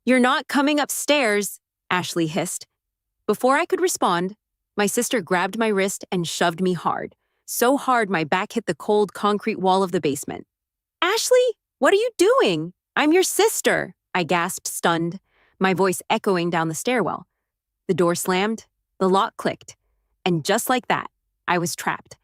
"You're not coming upstairs," Ashley hissed. Before I could respond, my sister grabbed my wrist and shoved me hard, so hard my back hit the cold concrete wall of the basement. "Ashley, what are you doing? I'm your sister," I gasped, stunned, my voice echoing down the stairwell. The door slammed, the lock clicked, and just like that, I was trapped.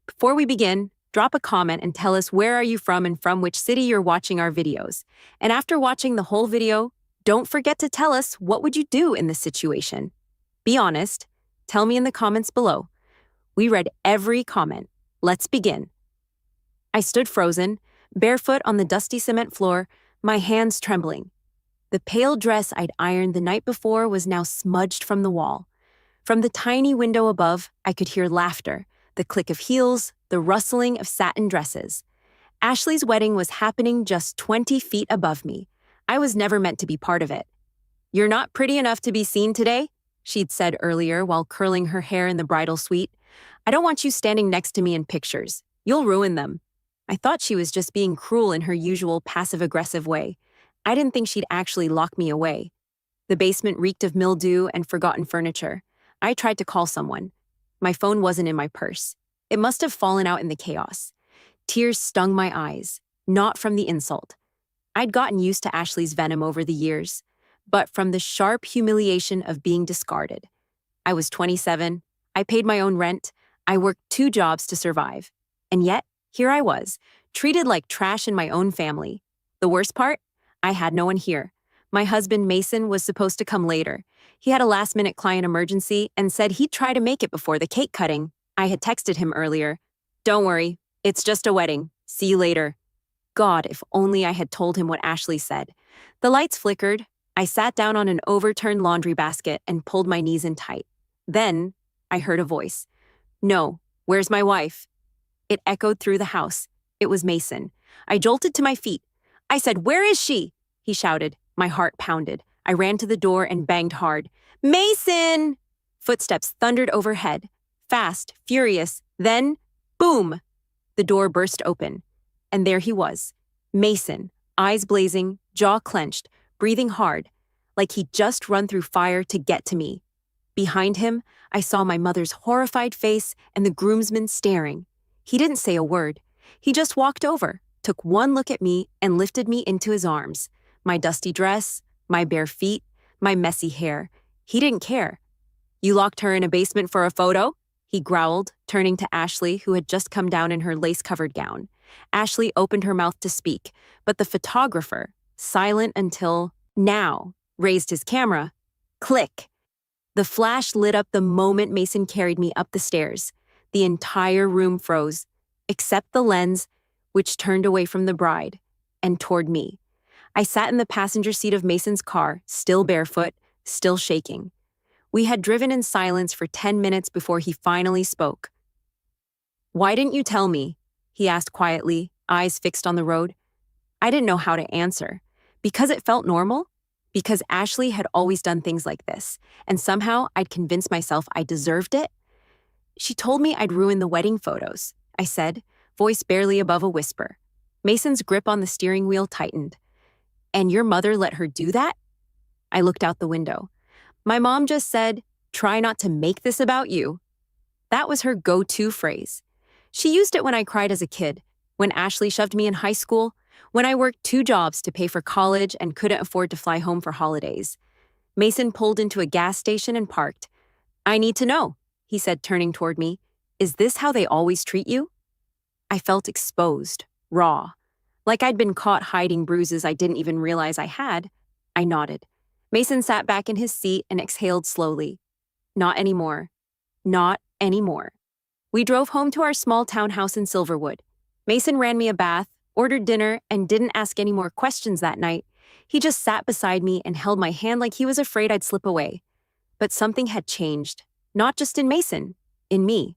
Before we begin, drop a comment and tell us where are you from and from which city you're watching our videos. And after watching the whole video, don't forget to tell us what would you do in this situation. Be honest. Tell me in the comments below. We read every comment. Let's begin. I stood frozen, barefoot on the dusty cement floor, my hands trembling. The pale dress I'd ironed the night before was now smudged from the wall. From the tiny window above, I could hear laughter, the click of heels, the rustling of satin dresses. Ashley's wedding was happening just 20 feet above me. I was never meant to be part of it. "You're not pretty enough to be seen today," she'd said earlier while curling her hair in the bridal suite. "I don't want you standing next to me in pictures. You'll ruin them." I thought she was just being cruel in her usual passive-aggressive way. I didn't think she'd actually lock me away. The basement reeked of mildew and forgotten furniture. I tried to call someone. My phone wasn't in my purse. It must have fallen out in the chaos. Tears stung my eyes, not from the insult. I'd gotten used to Ashley's venom over the years, but from the sharp humiliation of being discarded. I was 27, I paid my own rent, I worked 2 jobs to survive. And yet, here I was, treated like trash in my own family. The worst part? I had no one here. My husband, Mason, was supposed to come later. He had a last-minute client emergency and said he'd try to make it before the cake cutting. I had texted him earlier. "Don't worry, it's just a wedding. See you later." God, if only I had told him what Ashley said. The lights flickered. I sat down on an overturned laundry basket and pulled my knees in tight. Then, I heard a voice. "No, where's my wife?" It echoed through the house. It was Mason. I jolted to my feet. I said, "Where is she?" He shouted. My heart pounded. I ran to the door and banged hard. "Mason!" Footsteps thundered overhead. Fast, furious. Then, boom! The door burst open. And there he was. Mason, eyes blazing, jaw clenched, breathing hard, like he'd just run through fire to get to me. Behind him, I saw my mother's horrified face and the groomsmen staring. He didn't say a word. He just walked over, took one look at me, and lifted me into his arms. My dusty dress, my bare feet, my messy hair. He didn't care. "You locked her in a basement for a photo?" He growled, turning to Ashley, who had just come down in her lace-covered gown. Ashley opened her mouth to speak, but the photographer, silent until now, raised his camera. Click! The flash lit up the moment Mason carried me up the stairs. The entire room froze, except the lens, which turned away from the bride and toward me. I sat in the passenger seat of Mason's car, still barefoot, still shaking. We had driven in silence for 10 minutes before he finally spoke. "Why didn't you tell me?" he asked quietly, eyes fixed on the road. I didn't know how to answer. Because it felt normal? Because Ashley had always done things like this, and somehow I'd convinced myself I deserved it? "She told me I'd ruin the wedding photos," I said, voice barely above a whisper. Mason's grip on the steering wheel tightened. "And your mother let her do that?" I looked out the window. My mom just said, "Try not to make this about you." That was her go-to phrase. She used it when I cried as a kid, when Ashley shoved me in high school, when I worked 2 jobs to pay for college and couldn't afford to fly home for holidays. Mason pulled into a gas station and parked. "I need to know," he said, turning toward me. "Is this how they always treat you?" I felt exposed, raw. Like I'd been caught hiding bruises I didn't even realize I had. I nodded. Mason sat back in his seat and exhaled slowly. "Not anymore. Not anymore." We drove home to our small townhouse in Silverwood. Mason ran me a bath, ordered dinner, and didn't ask any more questions that night. He just sat beside me and held my hand like he was afraid I'd slip away. But something had changed. Not just in Mason, in me.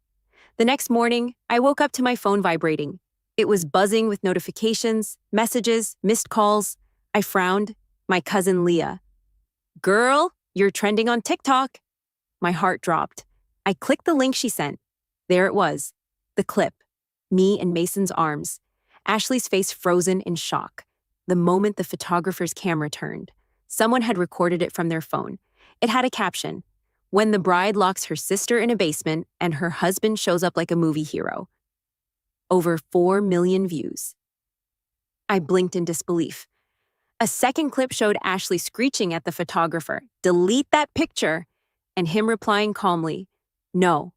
The next morning, I woke up to my phone vibrating. It was buzzing with notifications, messages, missed calls. I frowned. My cousin Leah. "Girl, you're trending on TikTok." My heart dropped. I clicked the link she sent. There it was. The clip. Me in Mason's arms. Ashley's face frozen in shock. The moment the photographer's camera turned. Someone had recorded it from their phone. It had a caption: "When the bride locks her sister in a basement and her husband shows up like a movie hero." Over 4 million views. I blinked in disbelief. A second clip showed Ashley screeching at the photographer, "Delete that picture," and him replying calmly, "No."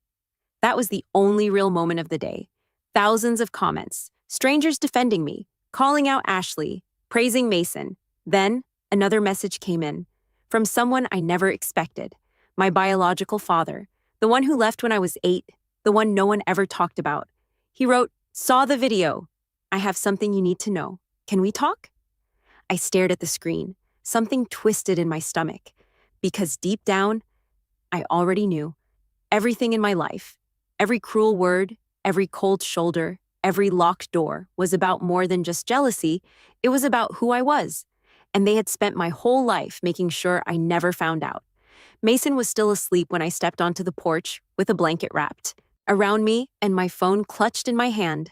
That was the only real moment of the day. Thousands of comments, strangers defending me, calling out Ashley, praising Mason. Then, another message came in, from someone I never expected. My biological father, the one who left when I was 8, the one no one ever talked about. He wrote, "Saw the video. I have something you need to know. Can we talk?" I stared at the screen, something twisted in my stomach, because deep down, I already knew. Everything in my life, every cruel word, every cold shoulder, every locked door was about more than just jealousy. It was about who I was. And they had spent my whole life making sure I never found out. Mason was still asleep when I stepped onto the porch with a blanket wrapped around me and my phone clutched in my hand.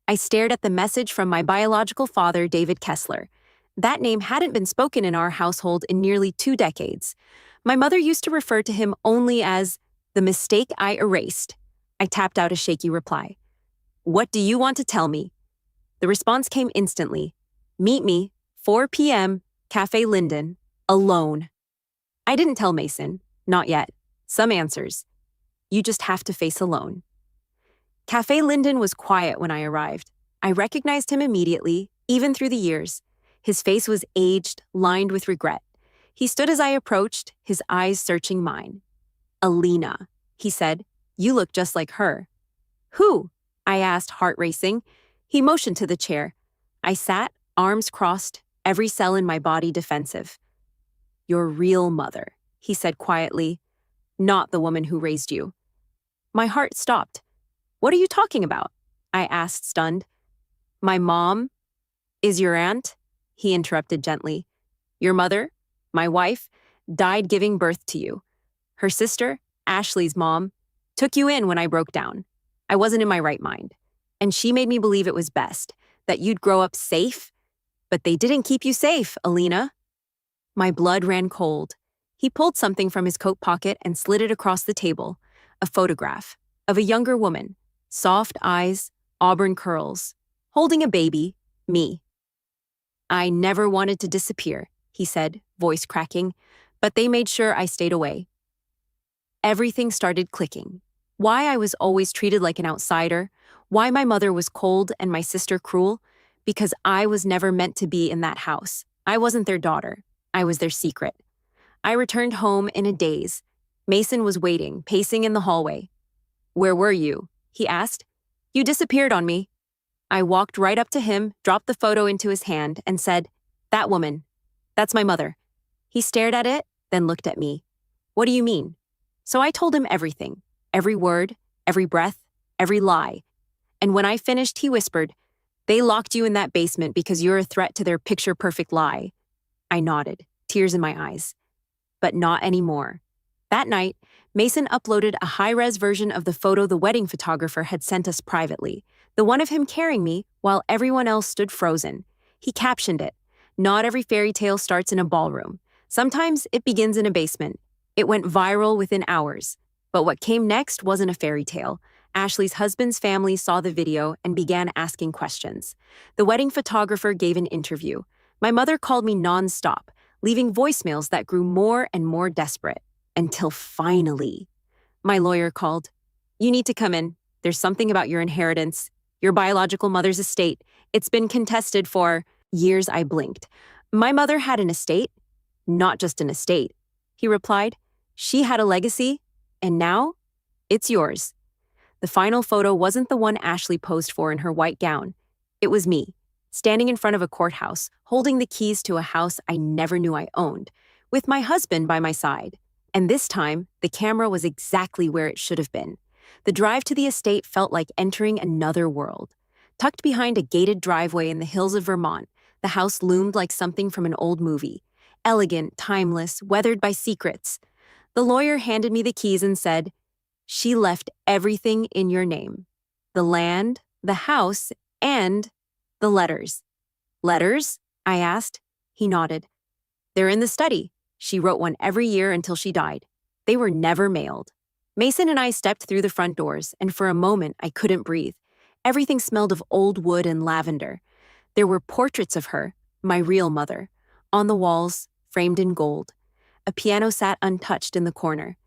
I stared at the message from my biological father, David Kessler. That name hadn't been spoken in our household in nearly 2 decades. My mother used to refer to him only as the mistake I erased. I tapped out a shaky reply. "What do you want to tell me?" The response came instantly. "Meet me, 4 p.m., Cafe Linden, alone." I didn't tell Mason, not yet. Some answers. You just have to face alone. Cafe Linden was quiet when I arrived. I recognized him immediately, even through the years. His face was aged, lined with regret. He stood as I approached, his eyes searching mine. "Alina," he said, "you look just like her." "Who?" I asked, heart racing. He motioned to the chair. I sat, arms crossed, every cell in my body defensive. "Your real mother," he said quietly, "not the woman who raised you." My heart stopped. "What are you talking about?" I asked, stunned. "My mom is your aunt," he interrupted gently. "Your mother, my wife, died giving birth to you. Her sister, Ashley's mom, took you in when I broke down. I wasn't in my right mind. And she made me believe it was best, that you'd grow up safe. But they didn't keep you safe, Alina." My blood ran cold. He pulled something from his coat pocket and slid it across the table, a photograph of a younger woman, soft eyes, auburn curls, holding a baby, me. "I never wanted to disappear," he said, voice cracking, "but they made sure I stayed away." Everything started clicking. Why I was always treated like an outsider, why my mother was cold and my sister cruel, because I was never meant to be in that house. I wasn't their daughter. I was their secret. I returned home in a daze. Mason was waiting, pacing in the hallway. "Where were you?" he asked. "You disappeared on me." I walked right up to him, dropped the photo into his hand, and said, "That woman. That's my mother." He stared at it, then looked at me. "What do you mean?" So I told him everything, every word, every breath, every lie. And when I finished, he whispered, "They locked you in that basement because you're a threat to their picture-perfect lie." I nodded, tears in my eyes. But not anymore. That night, Mason uploaded a high-res version of the photo the wedding photographer had sent us privately, the one of him carrying me while everyone else stood frozen. He captioned it, "Not every fairy tale starts in a ballroom. Sometimes it begins in a basement." It went viral within hours. But what came next wasn't a fairy tale. Ashley's husband's family saw the video and began asking questions. The wedding photographer gave an interview. My mother called me nonstop, leaving voicemails that grew more and more desperate. Until finally, my lawyer called. "You need to come in. There's something about your inheritance, your biological mother's estate. It's been contested for years." I blinked. "My mother had an estate?" "Not just an estate," he replied. "She had a legacy, and now it's yours." The final photo wasn't the one Ashley posed for in her white gown. It was me, standing in front of a courthouse, holding the keys to a house I never knew I owned, with my husband by my side. And this time, the camera was exactly where it should have been. The drive to the estate felt like entering another world. Tucked behind a gated driveway in the hills of Vermont, the house loomed like something from an old movie. Elegant, timeless, weathered by secrets. The lawyer handed me the keys and said, "She left everything in your name. The land, the house, and the letters." "Letters?" I asked. He nodded. They're in the study. She wrote one every year until she died. They were never mailed. Mason and I stepped through the front doors, and for a moment, I couldn't breathe. Everything smelled of old wood and lavender. There were portraits of her, my real mother, on the walls, framed in gold. A piano sat untouched in the corner.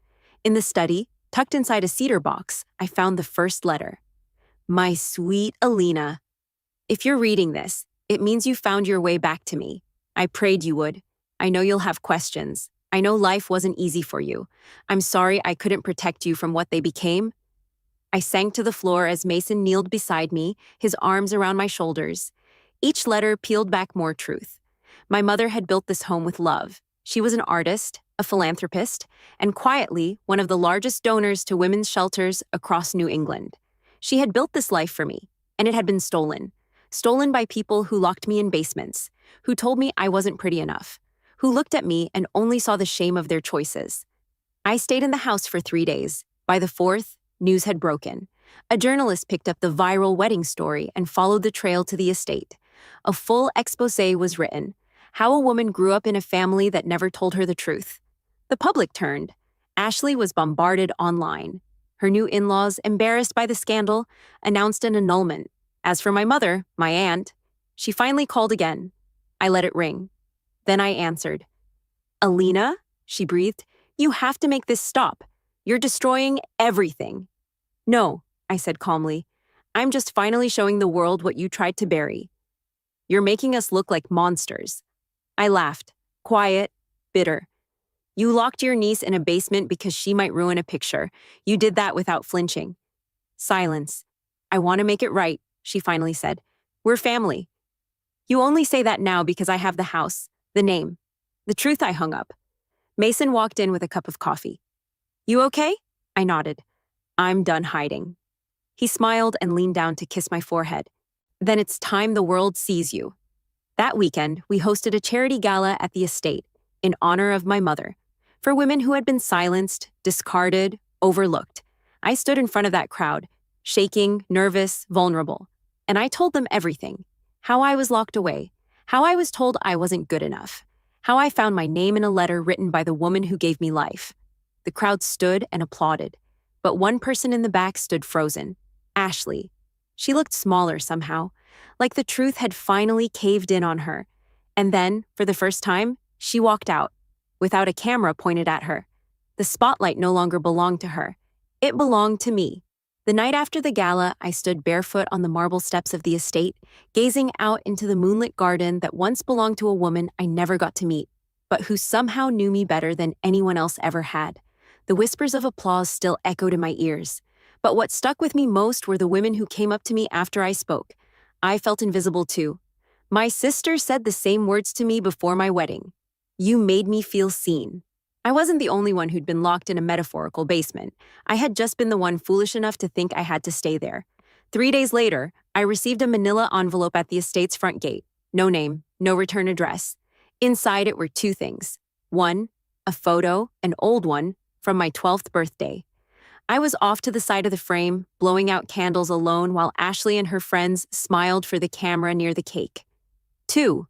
In the study, tucked inside a cedar box, I found the first letter. My sweet Alina. If you're reading this, it means you found your way back to me. I prayed you would. I know you'll have questions. I know life wasn't easy for you. I'm sorry I couldn't protect you from what they became. I sank to the floor as Mason kneeled beside me, his arms around my shoulders. Each letter peeled back more truth. My mother had built this home with love. She was an artist, a philanthropist, and quietly one of the largest donors to women's shelters across New England. She had built this life for me, and it had been stolen. Stolen by people who locked me in basements, who told me I wasn't pretty enough, who looked at me and only saw the shame of their choices. I stayed in the house for 3 days. By the fourth, news had broken. A journalist picked up the viral wedding story and followed the trail to the estate. A full exposé was written, how a woman grew up in a family that never told her the truth. The public turned. Ashley was bombarded online. Her new in-laws, embarrassed by the scandal, announced an annulment. As for my mother, my aunt, she finally called again. I let it ring. Then I answered. Alina, she breathed, you have to make this stop. You're destroying everything. No, I said calmly. I'm just finally showing the world what you tried to bury. You're making us look like monsters. I laughed, quiet, bitter. You locked your niece in a basement because she might ruin a picture. You did that without flinching. Silence. I want to make it right, she finally said. We're family. You only say that now because I have the house, the name. The truth. I hung up. Mason walked in with a cup of coffee. You okay? I nodded. I'm done hiding. He smiled and leaned down to kiss my forehead. Then it's time the world sees you. That weekend, we hosted a charity gala at the estate in honor of my mother, for women who had been silenced, discarded, overlooked. I stood in front of that crowd, shaking, nervous, vulnerable, and I told them everything. How I was locked away, how I was told I wasn't good enough, how I found my name in a letter written by the woman who gave me life. The crowd stood and applauded, but one person in the back stood frozen, Ashley. She looked smaller somehow, like the truth had finally caved in on her. And then, for the first time, she walked out, without a camera pointed at her. The spotlight no longer belonged to her. It belonged to me. The night after the gala, I stood barefoot on the marble steps of the estate, gazing out into the moonlit garden that once belonged to a woman I never got to meet, but who somehow knew me better than anyone else ever had. The whispers of applause still echoed in my ears. But what stuck with me most were the women who came up to me after I spoke. I felt invisible too. My sister said the same words to me before my wedding. You made me feel seen. I wasn't the only one who'd been locked in a metaphorical basement. I had just been the one foolish enough to think I had to stay there. 3 days later, I received a manila envelope at the estate's front gate. No name, no return address. Inside it were 2 things. 1, a photo, an old one, from my 12th birthday. I was off to the side of the frame, blowing out candles alone while Ashley and her friends smiled for the camera near the cake. 2,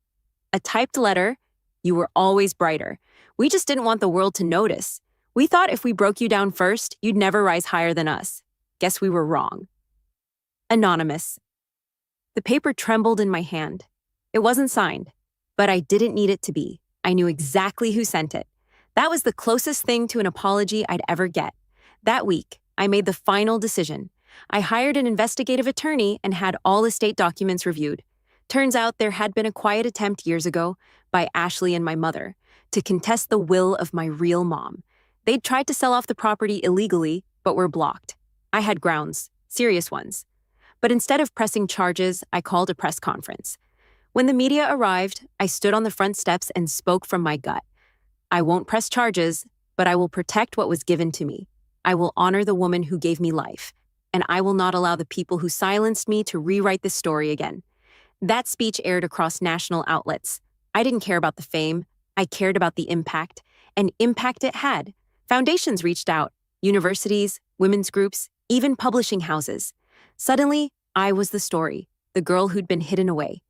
a typed letter. You were always brighter. We just didn't want the world to notice. We thought if we broke you down first, you'd never rise higher than us. Guess we were wrong. Anonymous. The paper trembled in my hand. It wasn't signed, but I didn't need it to be. I knew exactly who sent it. That was the closest thing to an apology I'd ever get. That week, I made the final decision. I hired an investigative attorney and had all estate documents reviewed. Turns out there had been a quiet attempt years ago by Ashley and my mother to contest the will of my real mom. They'd tried to sell off the property illegally, but were blocked. I had grounds, serious ones. But instead of pressing charges, I called a press conference. When the media arrived, I stood on the front steps and spoke from my gut. I won't press charges, but I will protect what was given to me. I will honor the woman who gave me life, and I will not allow the people who silenced me to rewrite this story again. That speech aired across national outlets. I didn't care about the fame. I cared about the impact, and impact it had. Foundations reached out, universities, women's groups, even publishing houses. Suddenly, I was the story, the girl who'd been hidden away.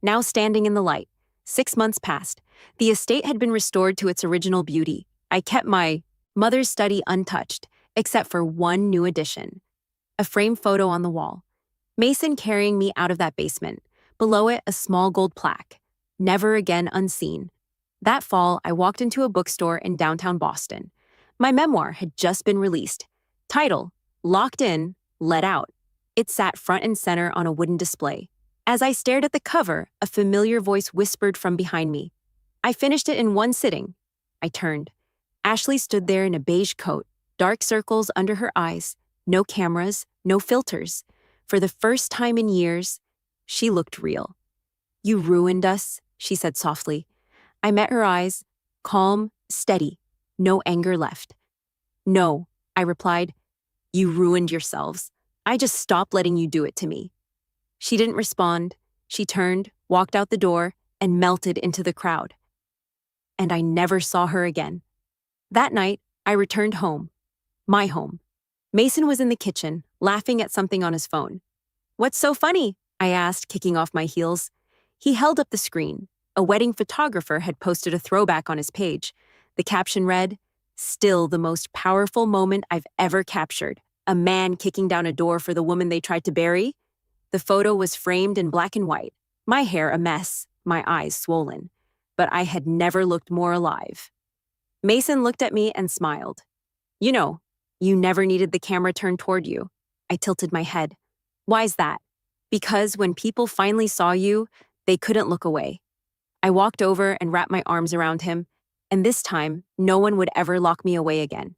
Now standing in the light, 6 months passed. The estate had been restored to its original beauty. I kept my mother's study untouched, except for one new addition: a framed photo on the wall. Mason carrying me out of that basement. Below it, a small gold plaque: "Never again unseen." That fall, I walked into a bookstore in downtown Boston. My memoir had just been released. Title: Locked In, Let Out. It sat front and center on a wooden display. As I stared at the cover, a familiar voice whispered from behind me, "I finished it in one sitting." I turned. Ashley stood there in a beige coat, dark circles under her eyes, no cameras, no filters. For the first time in years, she looked real. "You ruined us," she said softly. I met her eyes, calm, steady, no anger left. "No," I replied. "You ruined yourselves. I just stopped letting you do it to me." She didn't respond. She turned, walked out the door, and melted into the crowd. And I never saw her again. That night, I returned home. My home. Mason was in the kitchen, laughing at something on his phone. "What's so funny?" I asked, kicking off my heels. He held up the screen. A wedding photographer had posted a throwback on his page. The caption read, "Still the most powerful moment I've ever captured. A man kicking down a door for the woman they tried to bury." The photo was framed in black and white, my hair a mess, my eyes swollen. But I had never looked more alive. Mason looked at me and smiled. "You know, you never needed the camera turned toward you." I tilted my head. "Why's that?" "Because when people finally saw you, they couldn't look away." I walked over and wrapped my arms around him, and this time, no one would ever lock me away again.